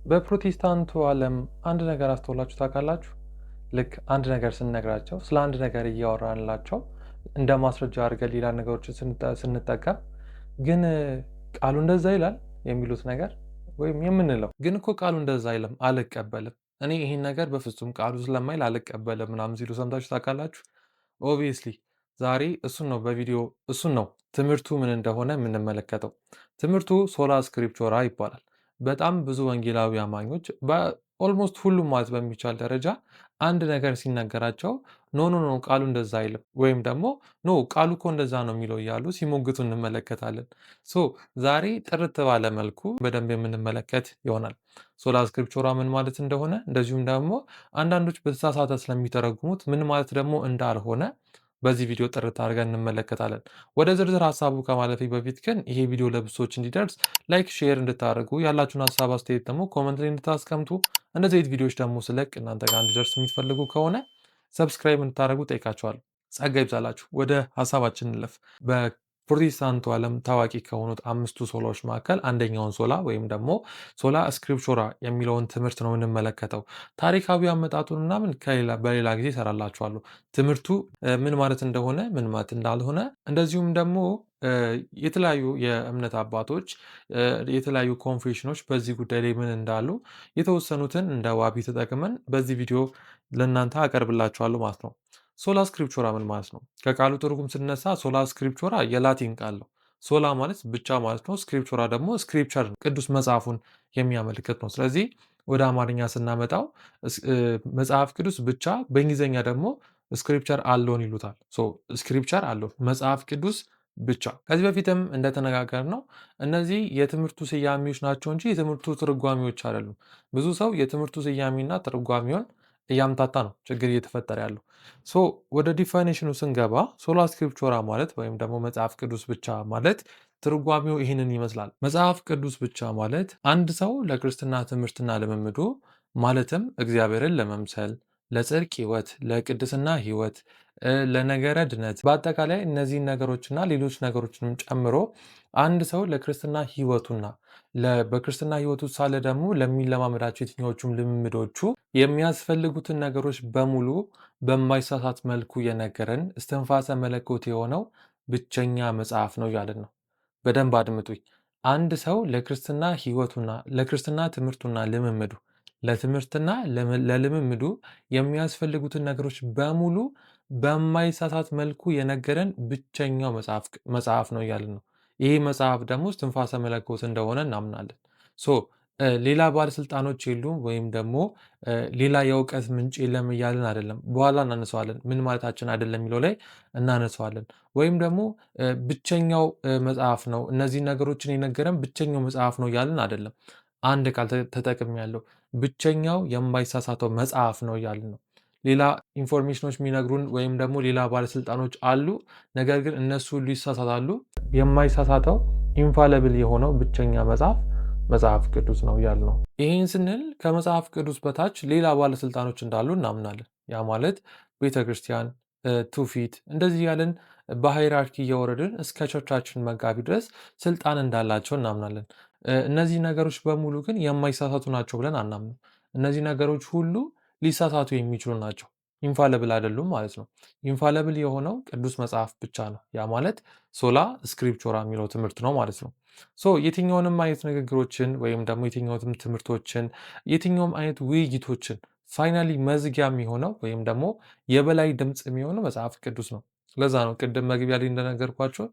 በፕሮቴስታንቱ ዓለም አንድ ነገር አስተውላችሁ ታውቃላችሁ? ልክ አንድ ነገር ስንነግራቸው ስለ አንድ ነገር እያወራንላቸው እንደ ማስረጃ አድርገን ሌላ ነገሮችን ስንጠቀም ግን ቃሉ እንደዛ ይላል የሚሉት ነገር ወይም የምንለው ግን እኮ ቃሉ እንደዛ አይልም፣ አልቀበልም፣ እኔ ይሄን ነገር በፍጹም ቃሉ ስለማይል አልቀበልም ምናምን ሲሉ ሰምታችሁ ታውቃላችሁ? ኦብቪየስሊ ዛሬ እሱን ነው ትምህርቱ ምን እንደሆነ የምንመለከተው። ትምህርቱ ሶላ ስክሪፕቹራ ይባላል። በጣም ብዙ ወንጌላዊ አማኞች በኦልሞስት ሁሉም ማለት በሚቻል ደረጃ አንድ ነገር ሲነገራቸው ኖ ኖ ኖ ቃሉ እንደዛ አይልም ወይም ደግሞ ኖ ቃሉ እኮ እንደዛ ነው የሚለው እያሉ ሲሞግቱ እንመለከታለን። ሶ ዛሬ ጥርት ባለ መልኩ በደንብ የምንመለከት ይሆናል ሶላ ስክሪፕቹራ ምን ማለት እንደሆነ፣ እንደዚሁም ደግሞ አንዳንዶች በተሳሳተ ስለሚተረጉሙት ምን ማለት ደግሞ እንዳልሆነ በዚህ ቪዲዮ ጥርት አድርገን እንመለከታለን። ወደ ዝርዝር ሀሳቡ ከማለፌ በፊት ግን ይሄ ቪዲዮ ለብዙዎች እንዲደርስ ላይክ፣ ሼር እንድታደርጉ ያላችሁን ሀሳብ አስተያየት ደግሞ ኮመንት ላይ እንድታስቀምጡ፣ እንደዚህ አይነት ቪዲዮዎች ደግሞ ስለቅ እናንተ ጋር እንዲደርስ የሚፈልጉ ከሆነ ሰብስክራይብ እንድታደርጉ ጠይቃችኋል። ጸጋ ይብዛላችሁ። ወደ ሀሳባችን እንለፍ። በፕሮቴስታንቱ ዓለም ታዋቂ ከሆኑት አምስቱ ሶላዎች መካከል አንደኛውን ሶላ ወይም ደግሞ ሶላ ስክሪፕቹራ የሚለውን ትምህርት ነው የምንመለከተው። ታሪካዊ አመጣጡን ምናምን በሌላ ጊዜ እሰራላችኋለሁ። ትምህርቱ ምን ማለት እንደሆነ ምን ማለት እንዳልሆነ፣ እንደዚሁም ደግሞ የተለያዩ የእምነት አባቶች የተለያዩ ኮንፌሽኖች በዚህ ጉዳይ ላይ ምን እንዳሉ የተወሰኑትን እንደ ዋቢ ተጠቅመን በዚህ ቪዲዮ ለእናንተ አቀርብላችኋለሁ ማለት ነው። ሶላ ስክሪፕቹራ ምን ማለት ነው? ከቃሉ ትርጉም ስነሳ ሶላ ስክሪፕቹራ የላቲን ቃል ነው። ሶላ ማለት ብቻ ማለት ነው። ስክሪፕቹራ ደግሞ ስክሪፕቸር ቅዱስ መጽሐፉን የሚያመለክት ነው። ስለዚህ ወደ አማርኛ ስናመጣው መጽሐፍ ቅዱስ ብቻ፣ በእንግሊዝኛ ደግሞ ስክሪፕቸር አሎን ይሉታል። ስክሪፕቸር አሎን መጽሐፍ ቅዱስ ብቻ። ከዚህ በፊትም እንደተነጋገርነው እነዚህ የትምህርቱ ስያሜዎች ናቸው እንጂ የትምህርቱ ትርጓሜዎች አይደሉም። ብዙ ሰው የትምህርቱ ስያሜና ትርጓሜውን እያምታታ ነው ችግር እየተፈጠረ ያለው። ወደ ዲፋይኔሽኑ ስንገባ ሶላ ስክሪፕቹራ ማለት ወይም ደግሞ መጽሐፍ ቅዱስ ብቻ ማለት ትርጓሜው ይህንን ይመስላል። መጽሐፍ ቅዱስ ብቻ ማለት አንድ ሰው ለክርስትና ትምህርትና ልምምዱ ማለትም እግዚአብሔርን ለመምሰል፣ ለጽድቅ ህይወት፣ ለቅድስና ህይወት፣ ለነገረ ድነት፣ በአጠቃላይ እነዚህን ነገሮችና ሌሎች ነገሮችንም ጨምሮ አንድ ሰው ለክርስትና ህይወቱና በክርስትና ህይወቱ ሳለ ደግሞ ለሚለማመዳቸው የትኛዎቹም ልምምዶቹ የሚያስፈልጉትን ነገሮች በሙሉ በማይሳሳት መልኩ የነገረን እስትንፋሰ መለኮት የሆነው ብቸኛ መጽሐፍ ነው እያልን ነው። በደንብ አድምጡኝ። አንድ ሰው ለክርስትና ህይወቱና ለክርስትና ትምህርቱና ልምምዱ ለትምህርትና ለልምምዱ የሚያስፈልጉትን ነገሮች በሙሉ በማይሳሳት መልኩ የነገረን ብቸኛው መጽሐፍ ነው እያልን ነው። ይህ መጽሐፍ ደግሞ እስትንፋሰ መለኮት እንደሆነ እናምናለን። ሌላ ባለስልጣኖች የሉም ወይም ደግሞ ሌላ የእውቀት ምንጭ የለም እያልን አይደለም። በኋላ እናነሳዋለን ምን ማለታችን አይደለም የሚለው ላይ እናነሳዋለን። ወይም ደግሞ ብቸኛው መጽሐፍ ነው፣ እነዚህ ነገሮችን የነገረን ብቸኛው መጽሐፍ ነው እያልን አይደለም። አንድ ቃል ተጠቅሜያለሁ። ብቸኛው የማይሳሳተው መጽሐፍ ነው እያልን ነው። ሌላ ኢንፎርሜሽኖች የሚነግሩን ወይም ደግሞ ሌላ ባለስልጣኖች አሉ፣ ነገር ግን እነሱ ሁሉ ይሳሳታሉ። የማይሳሳተው ኢንፋለብል የሆነው ብቸኛ መጽሐፍ ቅዱስ ነው እያልን ነው። ይህን ስንል ከመጽሐፍ ቅዱስ በታች ሌላ ባለስልጣኖች እንዳሉ እናምናለን። ያ ማለት ቤተክርስቲያን፣ ትውፊት፣ እንደዚህ ያለን በሃይራርኪ እየወረድን እስከ ቸርቻችን መጋቢ ድረስ ስልጣን እንዳላቸው እናምናለን። እነዚህ ነገሮች በሙሉ ግን የማይሳሳቱ ናቸው ብለን አናምንም። እነዚህ ነገሮች ሁሉ ሊሳሳቱ የሚችሉ ናቸው። ኢንፋለብል አይደሉም ማለት ነው። ኢንፋለብል የሆነው ቅዱስ መጽሐፍ ብቻ ነው። ያ ማለት ሶላ ስክሪፕቹራ የሚለው ትምህርት ነው ማለት ነው። የትኛውንም አይነት ንግግሮችን ወይም ደግሞ የትኛውንም ትምህርቶችን የትኛውም አይነት ውይይቶችን ፋይናሊ መዝጊያ የሚሆነው ወይም ደግሞ የበላይ ድምፅ የሚሆነው መጽሐፍ ቅዱስ ነው። ስለዛ ነው ቅድም መግቢያ ላይ እንደነገርኳቸው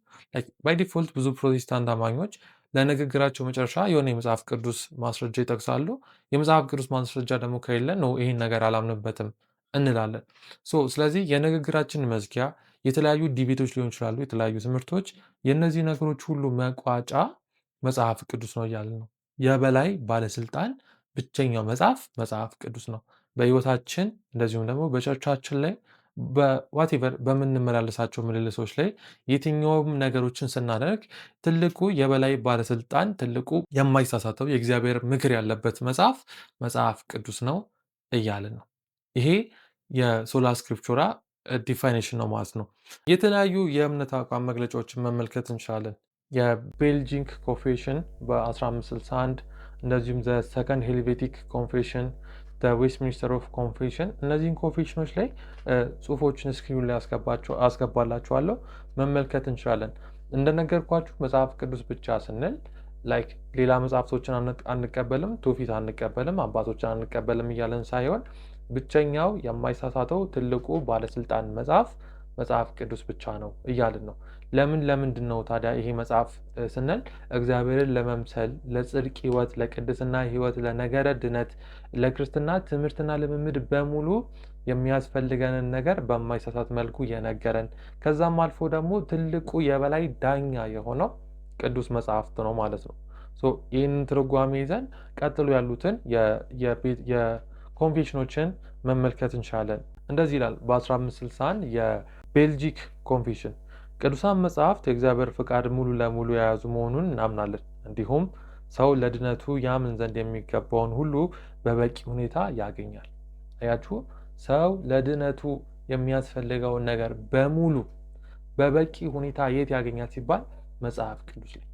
ባይ ዲፎልት ብዙ ፕሮቴስታንት አማኞች ለንግግራቸው መጨረሻ የሆነ የመጽሐፍ ቅዱስ ማስረጃ ይጠቅሳሉ። የመጽሐፍ ቅዱስ ማስረጃ ደግሞ ከሌለ ነው ይህን ነገር አላምንበትም እንላለን። ስለዚህ የንግግራችን መዝጊያ የተለያዩ ዲቤቶች ሊሆን ይችላሉ፣ የተለያዩ ትምህርቶች፣ የእነዚህ ነገሮች ሁሉ መቋጫ መጽሐፍ ቅዱስ ነው እያልን ነው። የበላይ ባለስልጣን ብቸኛው መጽሐፍ ቅዱስ ነው። በህይወታችን እንደዚሁም ደግሞ በቸርቻችን ላይ በዋቴቨር በምንመላለሳቸው ምልልሶች ላይ የትኛውም ነገሮችን ስናደርግ ትልቁ የበላይ ባለስልጣን ትልቁ የማይሳሳተው የእግዚአብሔር ምክር ያለበት መጽሐፍ ቅዱስ ነው እያልን ነው። ይሄ የሶላ ስክሪፕቹራ ዲፋይኔሽን ነው ማለት ነው። የተለያዩ የእምነት አቋም መግለጫዎችን መመልከት እንችላለን። የቤልጂንግ ኮንፌሽን በ1561 እንደዚሁም ዘ ሰከንድ ሄልቬቲክ ኮንፌሽን፣ ዌስትሚኒስተር ኦፍ ኮንፌሽን እነዚህን ኮንፌሽኖች ላይ ጽሁፎችን ስክሪኑ ላይ አስገባላችኋለሁ መመልከት እንችላለን። እንደነገርኳችሁ መጽሐፍ ቅዱስ ብቻ ስንል ላይክ ሌላ መጽሐፍቶችን አንቀበልም፣ ትውፊት አንቀበልም፣ አባቶችን አንቀበልም እያለን ሳይሆን ብቸኛው የማይሳሳተው ትልቁ ባለስልጣን መጽሐፍ ቅዱስ ብቻ ነው እያልን ነው። ለምንድን ነው ታዲያ ይሄ መጽሐፍ ስንል እግዚአብሔርን ለመምሰል ለጽድቅ ህይወት፣ ለቅድስና ህይወት፣ ለነገረ ድነት፣ ለክርስትና ትምህርትና ልምምድ በሙሉ የሚያስፈልገንን ነገር በማይሳሳት መልኩ የነገረን ከዛም አልፎ ደግሞ ትልቁ የበላይ ዳኛ የሆነው ቅዱስ መጽሐፍት ነው ማለት ነው። ይህንን ትርጓሜ ይዘን ቀጥሎ ያሉትን የኮንፌሽኖችን መመልከት እንችላለን። እንደዚህ ይላል በ1561 የቤልጂክ ኮንፌሽን ቅዱሳን መጽሐፍት የእግዚአብሔር ፍቃድ ሙሉ ለሙሉ የያዙ መሆኑን እናምናለን። እንዲሁም ሰው ለድነቱ ያምን ዘንድ የሚገባውን ሁሉ በበቂ ሁኔታ ያገኛል። አያችሁ፣ ሰው ለድነቱ የሚያስፈልገውን ነገር በሙሉ በበቂ ሁኔታ የት ያገኛል ሲባል መጽሐፍ ቅዱስ ላይ።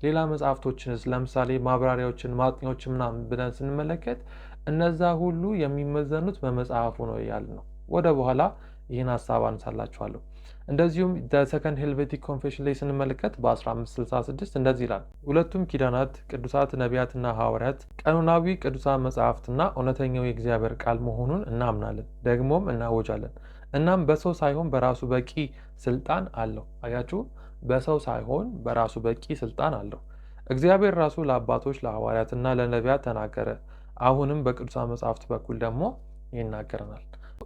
ሌላ መጽሐፍቶችንስ ለምሳሌ ማብራሪያዎችን፣ ማጥኛዎችን ምናምን ብለን ስንመለከት እነዛ ሁሉ የሚመዘኑት በመጽሐፉ ነው እያልን ነው። ወደ በኋላ ይህን ሀሳብ አነሳላችኋለሁ። እንደዚሁም ሰከንድ ሄልቬቲክ ኮንፌሽን ላይ ስንመለከት በ1566 እንደዚህ ይላል። ሁለቱም ኪዳናት ቅዱሳት ነቢያትና ሐዋርያት ቀኖናዊ ቅዱሳን መጽሐፍትና እውነተኛው የእግዚአብሔር ቃል መሆኑን እናምናለን፣ ደግሞም እናወጃለን። እናም በሰው ሳይሆን በራሱ በቂ ስልጣን አለው። አያችሁ፣ በሰው ሳይሆን በራሱ በቂ ስልጣን አለው። እግዚአብሔር ራሱ ለአባቶች ለሐዋርያትና ለነቢያት ተናገረ። አሁንም በቅዱሳን መጽሐፍት በኩል ደግሞ ይናገረናል።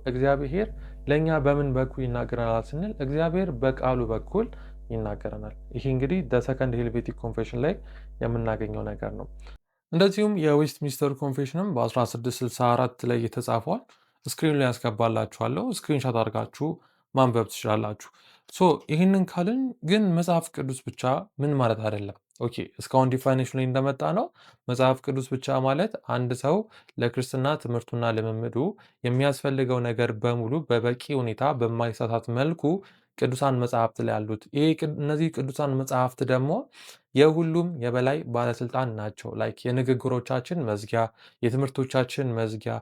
እግዚአብሔር ለእኛ በምን በኩል ይናገረናል ስንል እግዚአብሔር በቃሉ በኩል ይናገረናል። ይህ እንግዲህ ሰከንድ ሄልቬቲክ ኮንፌሽን ላይ የምናገኘው ነገር ነው። እንደዚሁም የዌስት ሚኒስተር ኮንፌሽንም በ1664 ላይ የተጻፈዋል። ስክሪን ላይ ያስገባላችኋለሁ። ስክሪንሻት አድርጋችሁ ማንበብ ትችላላችሁ። ይህንን ካልን ግን መጽሐፍ ቅዱስ ብቻ ምን ማለት አይደለም። ኦኬ፣ እስካሁን ዲፋይኔሽን ላይ እንደመጣ ነው መጽሐፍ ቅዱስ ብቻ ማለት አንድ ሰው ለክርስትና ትምህርቱና ልምምዱ የሚያስፈልገው ነገር በሙሉ በበቂ ሁኔታ በማይሳሳት መልኩ ቅዱሳን መጽሐፍት ላይ ያሉት። እነዚህ ቅዱሳን መጽሐፍት ደግሞ የሁሉም የበላይ ባለስልጣን ናቸው። ላይክ የንግግሮቻችን መዝጊያ፣ የትምህርቶቻችን መዝጊያ፣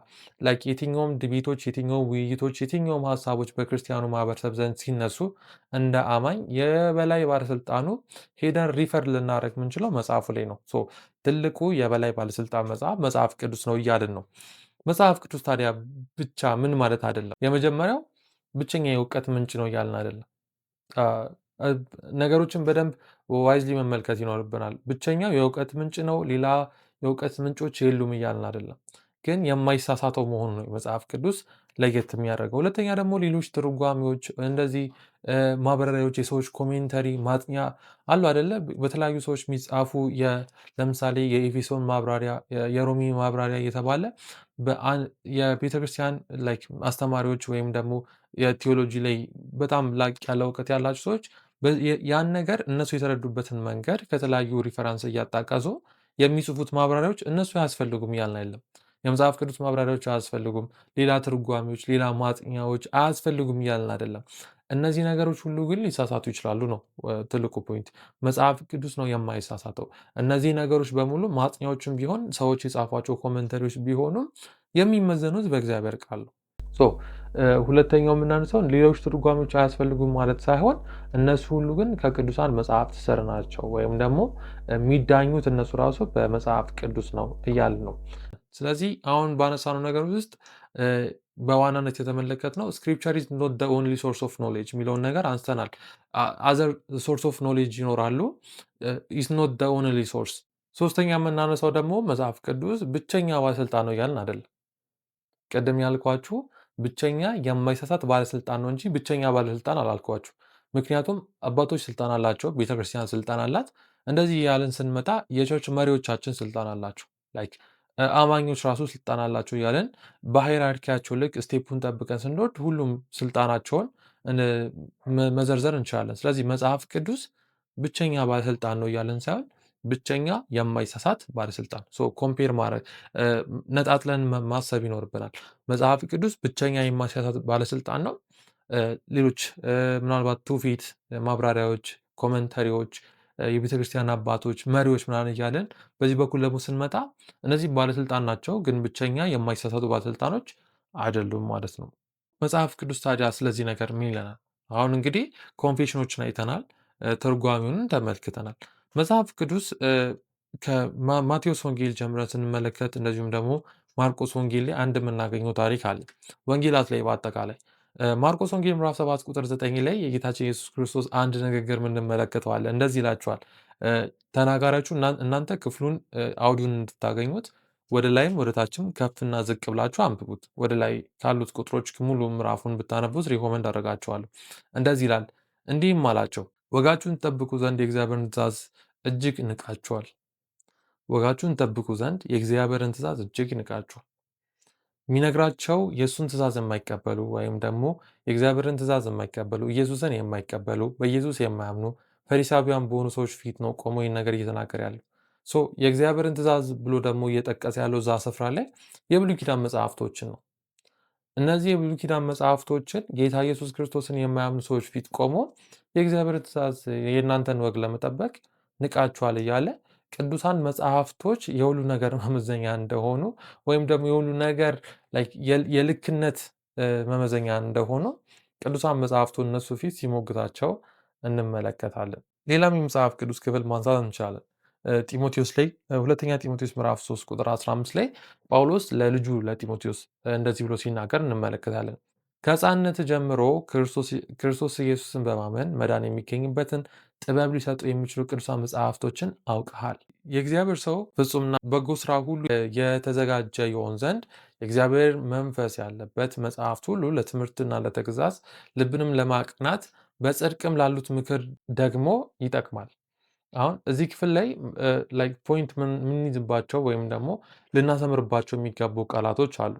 ላይክ የትኛውም ድቤቶች፣ የትኛውም ውይይቶች፣ የትኛውም ሀሳቦች በክርስቲያኑ ማህበረሰብ ዘንድ ሲነሱ እንደ አማኝ የበላይ ባለስልጣኑ ሄደን ሪፈር ልናደርግ የምንችለው መጽሐፉ ላይ ነው። ትልቁ የበላይ ባለስልጣን መጽሐፍ ቅዱስ ነው እያልን ነው። መጽሐፍ ቅዱስ ታዲያ ብቻ ምን ማለት አይደለም። የመጀመሪያው ብቸኛ የእውቀት ምንጭ ነው እያልን አይደለም። ነገሮችን በደንብ ዋይዝሊ መመልከት ይኖርብናል። ብቸኛው የእውቀት ምንጭ ነው፣ ሌላ የእውቀት ምንጮች የሉም እያልን አይደለም። ግን የማይሳሳተው መሆኑ ነው መጽሐፍ ቅዱስ ለየት የሚያደርገው። ሁለተኛ ደግሞ ሌሎች ትርጓሜዎች፣ እንደዚህ ማብራሪያዎች፣ የሰዎች ኮሜንተሪ ማጥኛ አሉ አይደለ? በተለያዩ ሰዎች የሚጻፉ ለምሳሌ የኤፌሶን ማብራሪያ፣ የሮሚ ማብራሪያ እየተባለ የቤተክርስቲያን አስተማሪዎች ወይም ደግሞ የቴዎሎጂ ላይ በጣም ላቅ ያለ እውቀት ያላቸው ሰዎች ያን ነገር እነሱ የተረዱበትን መንገድ ከተለያዩ ሪፈራንስ እያጣቀሱ የሚጽፉት ማብራሪያዎች እነሱ አያስፈልጉም እያልን አይደለም። የመጽሐፍ ቅዱስ ማብራሪያዎች አያስፈልጉም፣ ሌላ ትርጓሜዎች፣ ሌላ ማጥኛዎች አያስፈልጉም እያልን አይደለም። እነዚህ ነገሮች ሁሉ ግን ሊሳሳቱ ይችላሉ ነው ትልቁ ፖይንት። መጽሐፍ ቅዱስ ነው የማይሳሳተው። እነዚህ ነገሮች በሙሉ ማጥኛዎችም ቢሆን ሰዎች የጻፏቸው ኮመንተሪዎች ቢሆኑም የሚመዘኑት በእግዚአብሔር ቃል ነው። ሁለተኛው የምናነሳው ሌሎች ትርጓሜዎች አያስፈልጉም ማለት ሳይሆን እነሱ ሁሉ ግን ከቅዱሳን መጽሐፍት ስር ናቸው፣ ወይም ደግሞ የሚዳኙት እነሱ ራሱ በመጽሐፍ ቅዱስ ነው እያልን ነው። ስለዚህ አሁን ባነሳነው ነገር ውስጥ በዋናነት የተመለከትነው ስክሪፕቸር ኢዝ ኖት ዘ ኦንሊ ሶርስ ኦፍ ኖሌጅ የሚለውን ነገር አንስተናል። አዘር ሶርስ ኦፍ ኖሌጅ ይኖራሉ፣ ኢዝ ኖት ዘ ኦንሊ ሶርስ። ሶስተኛ የምናነሳው ደግሞ መጽሐፍ ቅዱስ ብቸኛ ባለስልጣን ነው እያልን አይደለም። ቅድም ያልኳችሁ ብቸኛ የማይሳሳት ባለስልጣን ነው እንጂ ብቸኛ ባለስልጣን አላልኳችሁ። ምክንያቱም አባቶች ስልጣን አላቸው፣ ቤተክርስቲያን ስልጣን አላት። እንደዚህ ያልን ስንመጣ የቸርች መሪዎቻችን ስልጣን አላቸው፣ ላይክ አማኞች ራሱ ስልጣን አላቸው እያለን በሃይራርኪያቸው ልክ ስቴፑን ጠብቀን ስንወርድ ሁሉም ስልጣናቸውን መዘርዘር እንችላለን። ስለዚህ መጽሐፍ ቅዱስ ብቸኛ ባለስልጣን ነው እያለን ሳይሆን ብቸኛ የማይሳሳት ባለስልጣን። ኮምፔር ማድረግ ነጣጥለን ማሰብ ይኖርብናል። መጽሐፍ ቅዱስ ብቸኛ የማይሳሳት ባለስልጣን ነው። ሌሎች ምናልባት ትውፊት፣ ማብራሪያዎች፣ ኮመንተሪዎች የቤተክርስቲያን አባቶች፣ መሪዎች ምናምን እያለን በዚህ በኩል ደግሞ ስንመጣ እነዚህ ባለስልጣን ናቸው፣ ግን ብቸኛ የማይሳሳቱ ባለስልጣኖች አይደሉም ማለት ነው። መጽሐፍ ቅዱስ ታዲያ ስለዚህ ነገር ምን ይለናል? አሁን እንግዲህ ኮንፌሽኖችን አይተናል፣ ትርጓሜውን ተመልክተናል። መጽሐፍ ቅዱስ ከማቴዎስ ወንጌል ጀምረን ስንመለከት እንደዚሁም ደግሞ ማርቆስ ወንጌል ላይ አንድ የምናገኘው ታሪክ አለ። ወንጌላት ላይ በአጠቃላይ ማርቆስ ወንጌል ምዕራፍ 7 ቁጥር 9 ላይ የጌታችን ኢየሱስ ክርስቶስ አንድ ንግግር እንመለከተዋለን። እንደዚህ ይላቸዋል፣ ተናጋሪያችሁ እናንተ ክፍሉን አውዲውን እንድታገኙት ወደ ላይም ወደ ታችም ከፍና ዝቅ ብላችሁ አንብቡት። ወደ ላይ ካሉት ቁጥሮች ሙሉ ምዕራፉን ብታነቡት ሪኮመንድ አደርጋችኋለሁ። እንደዚህ ይላል፣ እንዲህም አላቸው፣ ወጋችሁን ጠብቁ ዘንድ የእግዚአብሔርን ትእዛዝ እጅግ ንቃችኋል። ወጋችሁን ጠብቁ ዘንድ የእግዚአብሔርን ትእዛዝ እጅግ ንቃችኋል። የሚነግራቸው የእሱን ትእዛዝ የማይቀበሉ ወይም ደግሞ የእግዚአብሔርን ትእዛዝ የማይቀበሉ ኢየሱስን የማይቀበሉ በኢየሱስ የማያምኑ ፈሪሳውያን በሆኑ ሰዎች ፊት ነው ቆሞ ይህን ነገር እየተናገረ ያለው። የእግዚአብሔርን ትእዛዝ ብሎ ደግሞ እየጠቀሰ ያለው እዛ ስፍራ ላይ የብሉይ ኪዳን መጽሐፍቶችን ነው። እነዚህ የብሉይ ኪዳን መጽሐፍቶችን ጌታ ኢየሱስ ክርስቶስን የማያምኑ ሰዎች ፊት ቆሞ የእግዚአብሔር ትእዛዝ የእናንተን ወግ ለመጠበቅ ንቃችኋል እያለ ቅዱሳን መጽሐፍቶች የሁሉ ነገር መመዘኛ እንደሆኑ ወይም ደግሞ የሁሉ ነገር የልክነት መመዘኛ እንደሆኑ ቅዱሳን መጽሐፍቱ እነሱ ፊት ሲሞግታቸው እንመለከታለን። ሌላም የመጽሐፍ ቅዱስ ክፍል ማንሳት እንችላለን። ጢሞቴዎስ ላይ ሁለተኛ ጢሞቴዎስ ምዕራፍ 3 ቁጥር 15 ላይ ጳውሎስ ለልጁ ለጢሞቴዎስ እንደዚህ ብሎ ሲናገር እንመለከታለን። ከሕፃንነት ጀምሮ ክርስቶስ ኢየሱስን በማመን መዳን የሚገኝበትን ጥበብ ሊሰጡ የሚችሉ ቅዱሳን መጽሐፍቶችን አውቀሃል። የእግዚአብሔር ሰው ፍጹምና በጎ ስራ ሁሉ የተዘጋጀ ይሆን ዘንድ የእግዚአብሔር መንፈስ ያለበት መጽሐፍት ሁሉ ለትምህርትና ለተግሣጽ ልብንም ለማቅናት በጽድቅም ላሉት ምክር ደግሞ ይጠቅማል። አሁን እዚህ ክፍል ላይ ፖይንት የምንይዝባቸው ወይም ደግሞ ልናሰምርባቸው የሚገቡ ቃላቶች አሉ።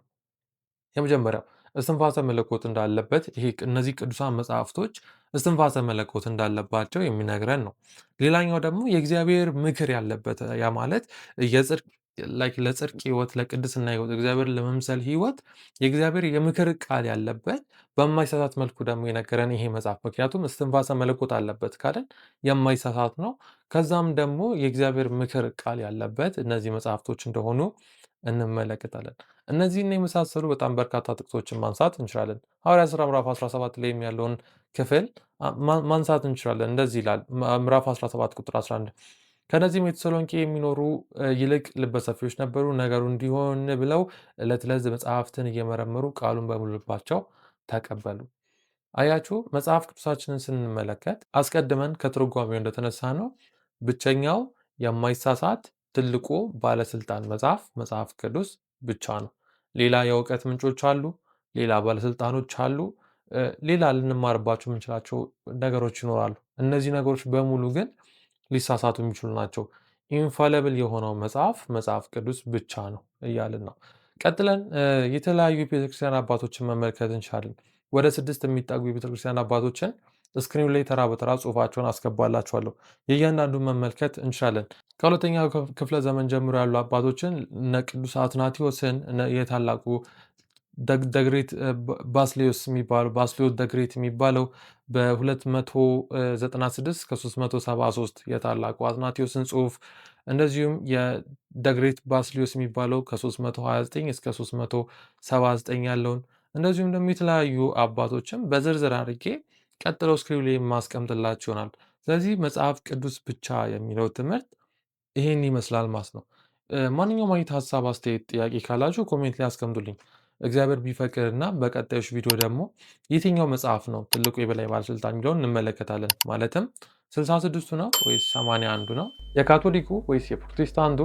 የመጀመሪያው እስትንፋሰ መለኮት እንዳለበት፣ ይሄ እነዚህ ቅዱሳን መጽሐፍቶች እስትንፋሰ መለኮት እንዳለባቸው የሚነግረን ነው። ሌላኛው ደግሞ የእግዚአብሔር ምክር ያለበት፣ ያ ማለት ለጽድቅ ህይወት፣ ለቅድስና ህይወት፣ እግዚአብሔር ለመምሰል ህይወት የእግዚአብሔር የምክር ቃል ያለበት በማይሳሳት መልኩ ደግሞ የነገረን ይሄ መጽሐፍ። ምክንያቱም እስትንፋሰ መለኮት አለበት ካለን የማይሳሳት ነው። ከዛም ደግሞ የእግዚአብሔር ምክር ቃል ያለበት እነዚህ መጽሐፍቶች እንደሆኑ እንመለከታለን። እነዚህን የመሳሰሉ በጣም በርካታ ጥቅሶችን ማንሳት እንችላለን። ሐዋርያት ሥራ ምዕራፍ 17 ላይ ያለውን ክፍል ማንሳት እንችላለን። እንደዚህ ይላል ምዕራፍ 17 ቁጥር 11 ከእነዚህም የተሰሎንቄ የሚኖሩ ይልቅ ልበሰፊዎች ነበሩ፣ ነገሩ እንዲሆን ብለው ዕለት ዕለት መጽሐፍትን እየመረመሩ ቃሉን በሙሉ ልባቸው ተቀበሉ። አያችሁ፣ መጽሐፍ ቅዱሳችንን ስንመለከት አስቀድመን ከትርጓሜው እንደተነሳ ነው ብቸኛው የማይሳሳት ትልቁ ባለስልጣን መጽሐፍ ቅዱስ ብቻ ነው። ሌላ የእውቀት ምንጮች አሉ፣ ሌላ ባለስልጣኖች አሉ፣ ሌላ ልንማርባቸው የምንችላቸው ነገሮች ይኖራሉ። እነዚህ ነገሮች በሙሉ ግን ሊሳሳቱ የሚችሉ ናቸው። ኢንፋሊብል የሆነው መጽሐፍ ቅዱስ ብቻ ነው እያልን ነው። ቀጥለን የተለያዩ የቤተክርስቲያን አባቶችን መመልከት እንችላለን። ወደ 6 የሚጠጉ የቤተክርስቲያን አባቶችን ስክሪኑ ላይ ተራ በተራ ጽሁፋቸውን አስገባላችኋለሁ። የእያንዳንዱን መመልከት እንችላለን። ከሁለተኛው ክፍለ ዘመን ጀምሮ ያሉ አባቶችን እነ ቅዱስ አትናቴዎስን፣ የታላቁ ደግሬት ባስሌዮስ ደግሬት የሚባለው በ296 እስከ 373 የታላቁ አትናቴዎስን ጽሁፍ፣ እንደዚሁም የደግሬት ባስሌዮስ የሚባለው ከ329 እስከ 379 ያለውን፣ እንደዚሁም ደግሞ የተለያዩ አባቶችን በዝርዝር አድርጌ ቀጥለው ስክሪን ላይ ማስቀምጥላችሁ ይሆናል። ስለዚህ መጽሐፍ ቅዱስ ብቻ የሚለው ትምህርት ይሄን ይመስላል ማለት ነው። ማንኛውም አይነት ሀሳብ፣ አስተያየት፣ ጥያቄ ካላችሁ ኮሜንት ላይ አስቀምጡልኝ። እግዚአብሔር ቢፈቅድና በቀጣዮች ቪዲዮ ደግሞ የትኛው መጽሐፍ ነው ትልቁ የበላይ ባለስልጣን የሚለውን እንመለከታለን። ማለትም 66ቱ ነው ወይስ 81ዱ ነው? የካቶሊኩ ወይስ የፕሮቴስታንቱ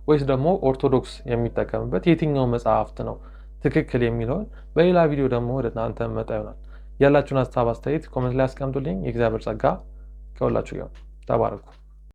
ወይስ ደግሞ ኦርቶዶክስ የሚጠቀምበት የትኛው መጽሐፍት ነው ትክክል የሚለውን በሌላ ቪዲዮ ደግሞ ወደ እናንተ መጣ ይሆናል። ያላችሁን ሀሳብ አስተያየት ኮሜንት ላይ አስቀምጡልኝ። የእግዚአብሔር ጸጋ ከሁላችሁ ጋር። ተባረኩ።